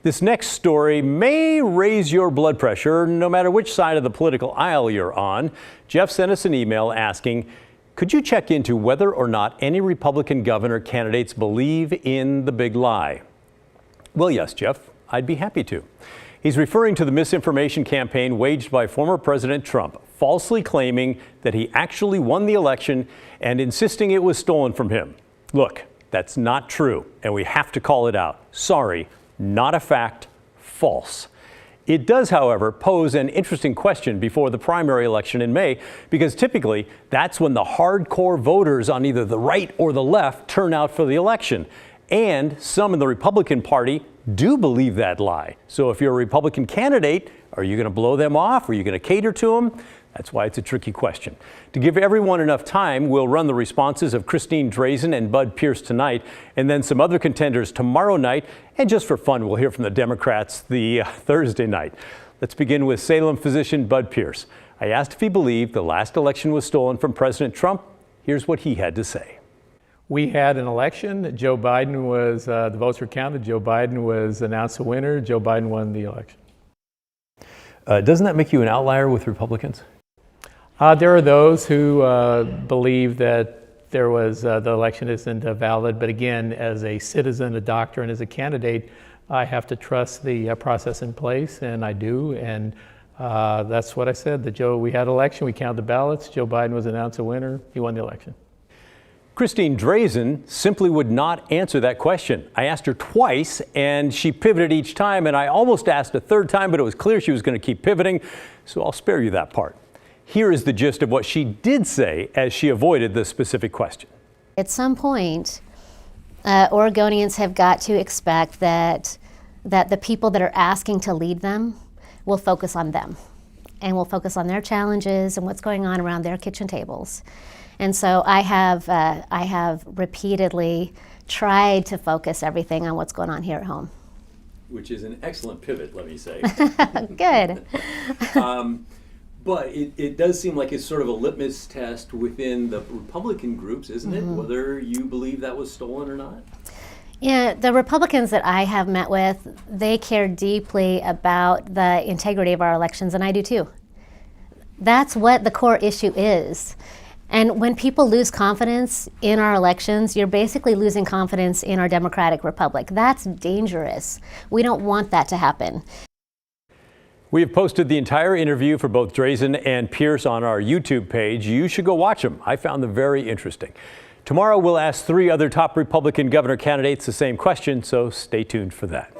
This next story may raise your blood pressure no matter which side of the political aisle you're on. Jeff sent us an email asking, could you check into whether or not any Republican governor candidates believe in the big lie? Well, yes, Jeff, I'd be happy to. He's referring to the misinformation campaign waged by former President Trump, falsely claiming that he actually won the election and insisting it was stolen from him. Look, that's not true, and we have to call it out. Sorry, not a fact, false. It does, however, pose an interesting question before the primary election in May, because typically that's when the hardcore voters on either the right or the left turn out for the election. And some in the Republican Party do believe that lie. So if you're a Republican candidate, are you going to blow them off? Are you going to cater to them? That's why it's a tricky question. To give everyone enough time, we'll run the responses of Christine Drazan and Bud Pierce tonight, and then some other contenders tomorrow night. And just for fun, we'll hear from the Democrats the Thursday night. Let's begin with Salem physician Bud Pierce. I asked if he believed the last election was stolen from President Trump. Here's what he had to say. We had an election. Joe Biden was, the votes were counted. Joe Biden was announced the winner. Joe Biden won the election. Doesn't that make you an outlier with Republicans? There are those who believe that there was, the election isn't valid. But again, as a citizen, a doctor, and as a candidate, I have to trust the process in place, and I do. And that's what I said. We had an election. We counted the ballots. Joe Biden was announced a winner. He won the election. Christine Drazan simply would not answer that question. I asked her twice, and she pivoted each time, and I almost asked a third time, but it was clear she was going to keep pivoting, so I'll spare you that part. Here is the gist of what she did say as she avoided the specific question. At some point, Oregonians have got to expect that the people that are asking to lead them will focus on them, and will focus on their challenges and what's going on around their kitchen tables. And so I have repeatedly tried to focus everything on what's going on here at home. Which is an excellent pivot, let me say. Good. But it does seem like it's sort of a litmus test within the Republican groups, isn't it? Whether you believe that was stolen or not? Yeah, the Republicans that I have met with, they care deeply about the integrity of our elections, and I do too. That's what the core issue is. And when people lose confidence in our elections, you're basically losing confidence in our democratic republic. That's dangerous. We don't want that to happen. We have posted the entire interview for both Drazan and Pierce on our YouTube page. You should go watch them. I found them very interesting. Tomorrow we'll ask 3 other top Republican governor candidates the same question, so stay tuned for that.